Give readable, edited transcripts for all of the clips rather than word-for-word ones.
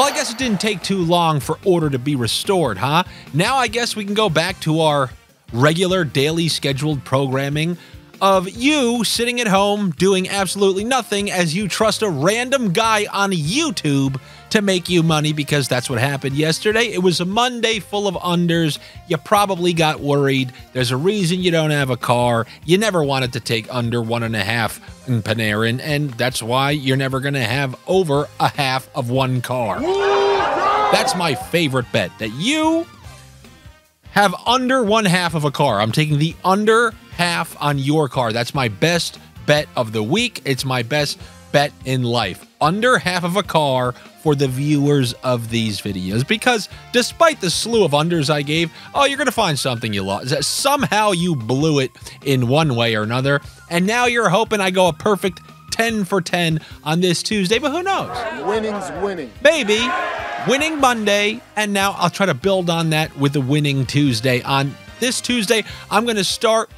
Well, I guess it didn't take too long for order to be restored, huh? Now I guess we can go back to our regular daily scheduled programming of you sitting at home doing absolutely nothing as you trust a random guy on YouTube to make you money, because that's what happened yesterday. It was a Monday full of unders. You probably got worried. There's a reason you don't have a car. You never wanted to take under 1.5 in Panarin, and that's why you're never going to have over a half of one car. That's my favorite bet, that you have under 1/2 of a car. I'm taking the under half on your car. That's my best bet of the week. It's my best bet in life. Under half of a car for the viewers of these videos, because despite the slew of unders I gave, oh, you're going to find something you lost. Somehow you blew it in one way or another, and now you're hoping I go a perfect 10 for 10 on this Tuesday, but who knows? Winning's winning. Maybe. Winning Monday, and now I'll try to build on that with the winning Tuesday. On this Tuesday, I'm going to start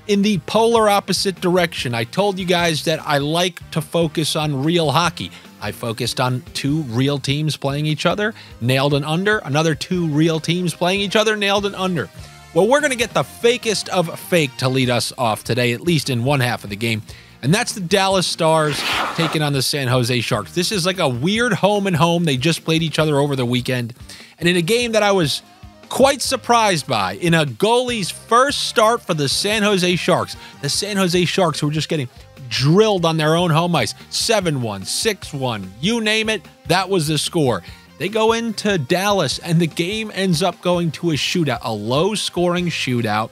in the polar opposite direction. I told you guys that I like to focus on real hockey. I focused on 2 real teams playing each other, nailed an under. Another 2 real teams playing each other, nailed an under. Well, we're going to get the fakest of fake to lead us off today, at least in one half of the game. And that's the Dallas Stars taking on the San Jose Sharks. This is like a weird home and home. They just played each other over the weekend. And in a game that I was quite surprised by, in a goalie's first start for the San Jose Sharks. The San Jose Sharks were just getting drilled on their own home ice. 7-1, 6-1, you name it, that was the score. They go into Dallas, and the game ends up going to a shootout, a low-scoring shootout.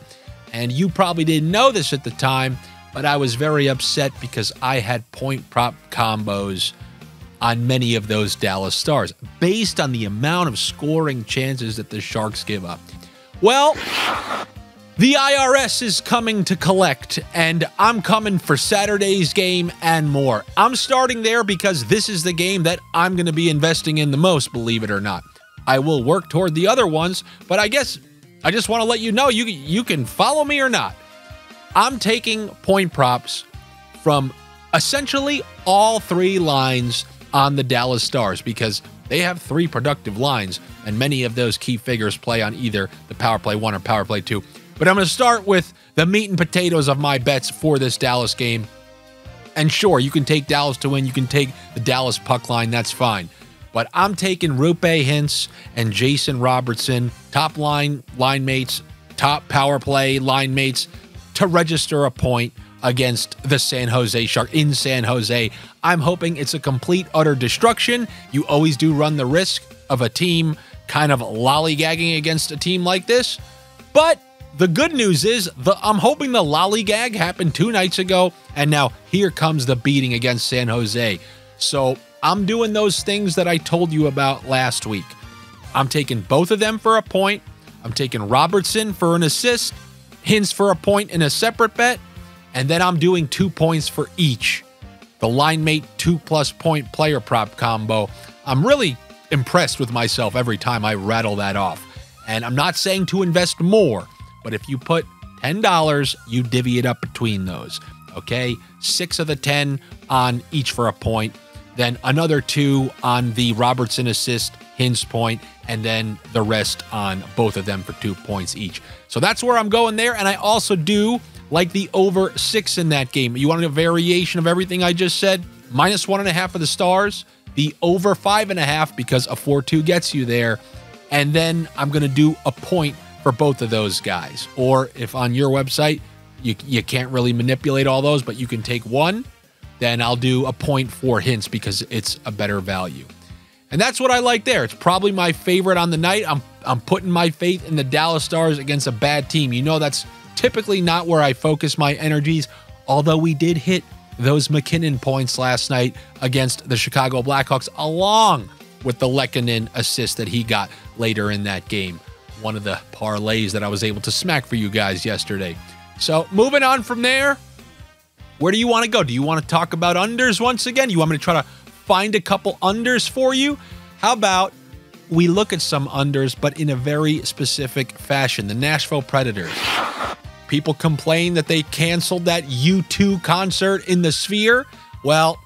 And you probably didn't know this at the time, but I was very upset because I had point prop combos on many of those Dallas Stars based on the amount of scoring chances that the Sharks give up. Well, the IRS is coming to collect, and I'm coming for Saturday's game and more. I'm starting there because this is the game that I'm going to be investing in the most, believe it or not. I will work toward the other ones, but I guess I just want to let you know you can follow me or not. I'm taking point props from essentially all 3 lines on the Dallas Stars because they have 3 productive lines, and many of those key figures play on either the power play 1 or power play 2. But I'm going to start with the meat and potatoes of my bets for this Dallas game. And sure, you can take Dallas to win. You can take the Dallas puck line. That's fine. But I'm taking Rupe Hintz and Jason Robertson, top line mates, top power play line mates, to register a point against the San Jose Sharks in San Jose. I'm hoping it's a complete, utter destruction. You always do run the risk of a team kind of lollygagging against a team like this. But the good news is I'm hoping the lollygag happened 2 nights ago, and now here comes the beating against San Jose. So I'm doing those things that I told you about last week. I'm taking both of them for a point. I'm taking Robertson for an assist, Hintz for a point in a separate bet, and then I'm doing 2 points for each. The line mate 2+ point player prop combo. I'm really impressed with myself every time I rattle that off. And I'm not saying to invest more, but if you put $10, you divvy it up between those. Okay? 6 of the 10 on each for a point, then another 2 on the Robertson assist, Hintz point, and then the rest on both of them for 2 points each. So that's where I'm going there, and I also do like the over 6 in that game. You want a variation of everything I just said? -1.5 for the Stars, the over 5.5 because a 4-2 gets you there, and then I'm going to do a point for both of those guys. Or if on your website, you can't really manipulate all those, but you can take one, then I'll do a point for Hintz because it's a better value. And that's what I like there. It's probably my favorite on the night. I'm putting my faith in the Dallas Stars against a bad team. You know that's typically not where I focus my energies, although we did hit those McKinnon points last night against the Chicago Blackhawks, along with the Lehkonen assist that he got later in that game. One of the parlays that I was able to smack for you guys yesterday. So moving on from there, where do you want to go? Do you want to talk about unders once again? You want me to try to find a couple unders for you? How about we look at some unders, but in a very specific fashion? The Nashville Predators. People complain that they canceled that U2 concert in the Sphere. Well,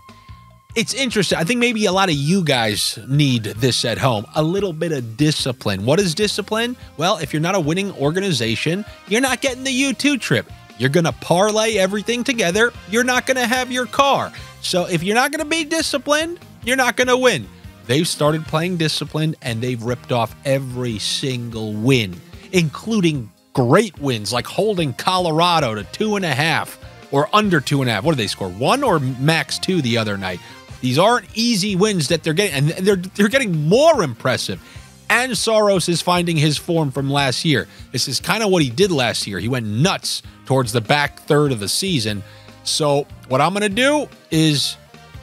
It's interesting. I think maybe a lot of you guys need this at home. A little bit of discipline. What is discipline? Well, if you're not a winning organization, you're not getting the U2 trip. You're going to parlay everything together. You're not going to have your car. So if you're not going to be disciplined, you're not going to win. They've started playing disciplined, and they've ripped off every single win, including great wins like holding Colorado to 2.5 or under 2.5. What did they score? 1 or max 2 the other night? These aren't easy wins that they're getting, and they're getting more impressive. And Saros is finding his form from last year. This is kind of what he did last year. He went nuts towards the back third of the season. So what I'm going to do is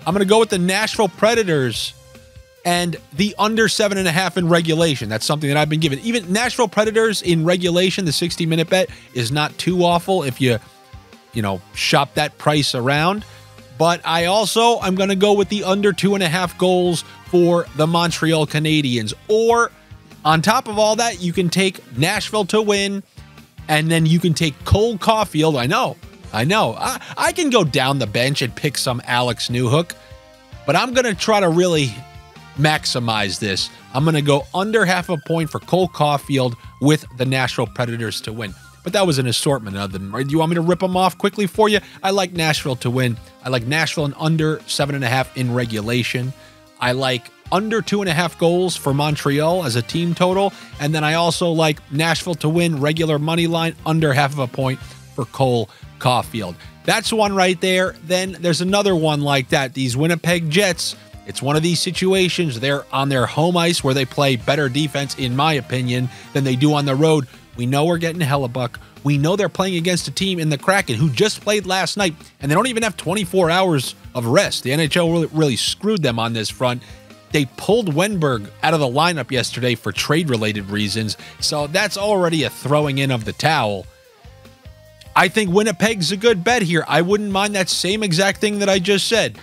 I'm going to go with the Nashville Predators and the under 7.5 in regulation. That's something that I've been given. Even Nashville Predators in regulation, the 60-minute bet is not too awful if you shop that price around. But I'm going to go with the under 2.5 goals for the Montreal Canadiens. Or on top of all that, you can take Nashville to win, and then you can take Cole Caulfield. I know. I can go down the bench and pick some Alex Newhook, but I'm going to try to really maximize this. I'm going to go under 0.5 point for Cole Caulfield with the Nashville Predators to win. But that was an assortment of them. Do you want me to rip them off quickly for you? I like Nashville to win. I like Nashville and under 7.5 in regulation. I like under 2.5 goals for Montreal as a team total. And then I also like Nashville to win regular money line under 0.5 point for Cole Caulfield. That's one right there. Then there's another one like that. These Winnipeg Jets. It's one of these situations. They're on their home ice where they play better defense, in my opinion, than they do on the road. We know we're getting Hellebuck. We know they're playing against a team in the Kraken who just played last night, and they don't even have 24 hours of rest. The NHL really screwed them on this front. They pulled Wenberg out of the lineup yesterday for trade-related reasons, so that's already a throwing in of the towel. I think Winnipeg's a good bet here. I wouldn't mind that same exact thing that I just said.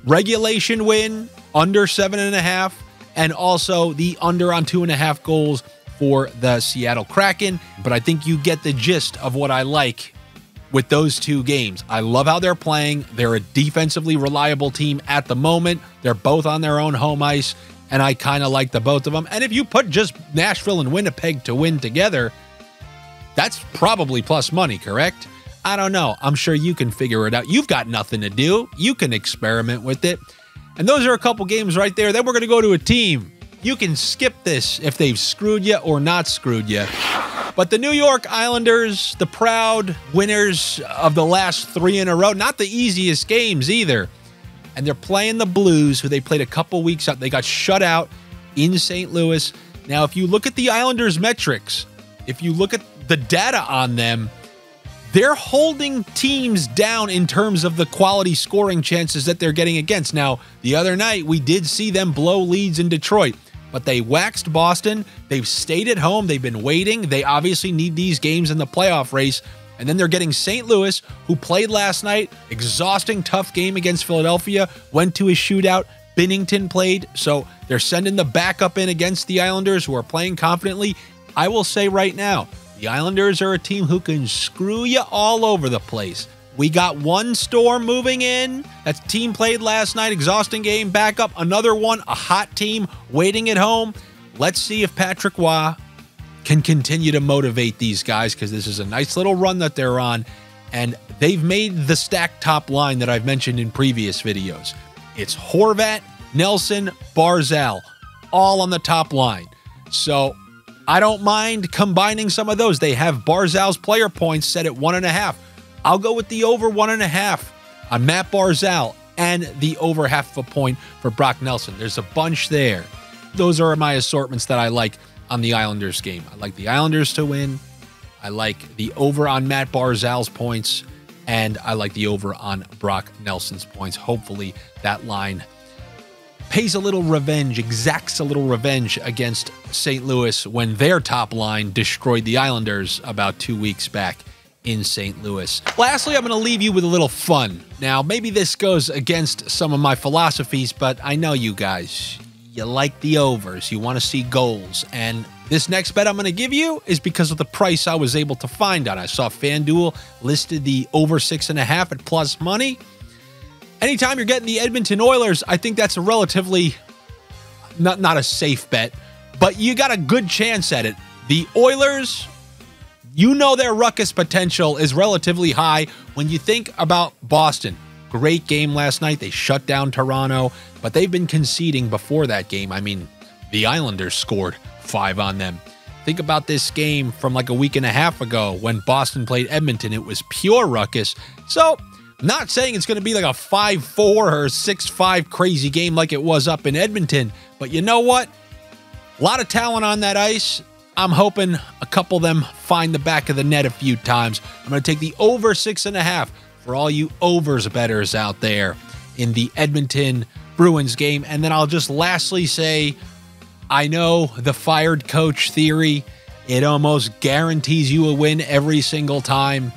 Regulation win, under 7.5, and also the under on 2.5 goals for the Seattle Kraken. But I think you get the gist of what I like with those two games. I love how they're playing. They're a defensively reliable team at the moment. They're both on their own home ice, and I kind of like the both of them. And if you put just Nashville and Winnipeg to win together, that's probably plus money, correct? I don't know. I'm sure you can figure it out. You've got nothing to do. You can experiment with it. And those are a couple games right there. Then we're going to go to a team. You can skip this if they've screwed you or not screwed you. But the New York Islanders, the proud winners of the last 3 in a row, not the easiest games either. And they're playing the Blues, who they played a couple weeks out. They got shut out in St. Louis. Now, if you look at the Islanders' metrics, if you look at the data on them, they're holding teams down in terms of the quality scoring chances that they're getting against. Now, the other night, we did see them blow leads in Detroit, but they waxed Boston. They've stayed at home. They've been waiting. They obviously need these games in the playoff race. And then they're getting St. Louis, who played last night. Exhausting, tough game against Philadelphia. Went to a shootout. Binnington played. So they're sending the backup in against the Islanders, who are playing confidently. I will say right now, the Islanders are a team who can screw you all over the place. We got one storm moving in. That team played last night. Exhausting game. Back up. Another one. A hot team waiting at home. Let's see if Patrick Roy can continue to motivate these guys, because this is a nice little run that they're on. And they've made the stacked top line that I've mentioned in previous videos. It's Horvat, Nelson, Barzal, all on the top line. So I don't mind combining some of those. They have Barzal's player points set at 1.5. I'll go with the over 1.5 on Matt Barzal and the over 0.5 point for Brock Nelson. There's a bunch there. Those are my assortments that I like on the Islanders game. I like the Islanders to win. I like the over on Matt Barzal's points, and I like the over on Brock Nelson's points. Hopefully that line pays a little revenge, exacts a little revenge against St. Louis when their top line destroyed the Islanders about 2 weeks back in St. Louis. Lastly, I'm going to leave you with a little fun. Now, maybe this goes against some of my philosophies, but I know you guys, you like the overs. You want to see goals. And this next bet I'm going to give you is because of the price I was able to find on. I saw FanDuel listed the over 6.5 at plus money. anytime you're getting the Edmonton Oilers, I think that's a relatively, not a safe bet, but you got a good chance at it. The Oilers, you know their ruckus potential is relatively high when you think about Boston. Great game last night. They shut down Toronto, but they've been conceding before that game. I mean, the Islanders scored 5 on them. Think about this game from like a week and a half ago when Boston played Edmonton. It was pure ruckus. So, not saying it's going to be like a 5-4 or 6-5 crazy game like it was up in Edmonton, but you know what? A lot of talent on that ice. I'm hoping a couple of them find the back of the net a few times. I'm going to take the over 6.5 for all you overs bettors out there in the Edmonton Bruins game. And then I'll just lastly say, I know the fired coach theory. It almost guarantees you a win every single time.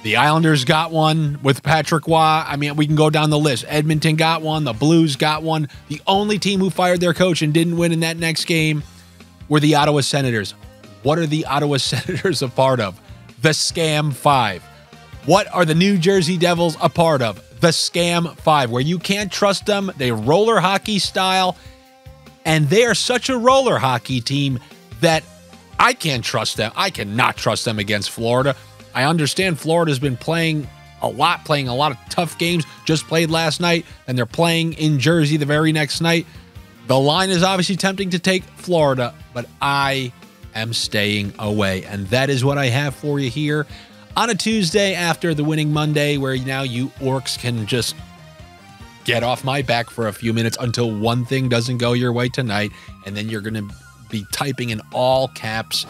The Islanders got one with Patrick Roy. I mean, we can go down the list. Edmonton got one. The Blues got one. The only team who fired their coach and didn't win in that next game were the Ottawa Senators. What are the Ottawa Senators a part of? The Scam 5. What are the New Jersey Devils a part of? The Scam 5, where you can't trust them. They roller hockey style, and they are such a roller hockey team that I can't trust them. I cannot trust them against Florida. I understand Florida's been playing a lot of tough games, just played last night, and they're playing in Jersey the very next night. The line is obviously tempting to take Florida, but I am staying away. And that is what I have for you here on a Tuesday after the winning Monday, where now you orcs can just get off my back for a few minutes until one thing doesn't go your way tonight, and then you're going to be typing in all caps.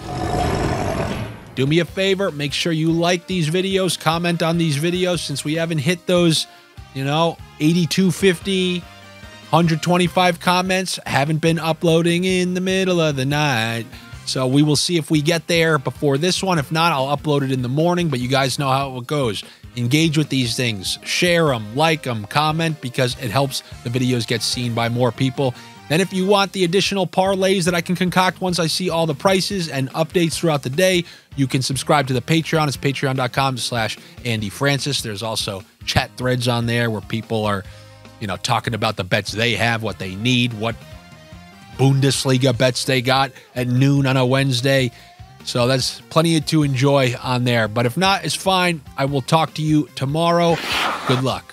Do me a favor, make sure you like these videos, comment on these videos, since we haven't hit those, 8250, 125 comments. Haven't been uploading in the middle of the night. So we will see if we get there before this one. If not, I'll upload it in the morning, but you guys know how it goes. Engage with these things, share them, like them, comment, because it helps the videos get seen by more people. Then if you want the additional parlays that I can concoct once I see all the prices and updates throughout the day, you can subscribe to the Patreon. It's patreon.com/AndyFrancis. There's also chat threads on there where people are, talking about the bets they have, what they need, what Bundesliga bets they got at noon on a Wednesday. So that's plenty to enjoy on there. But if not, it's fine. I will talk to you tomorrow. Good luck.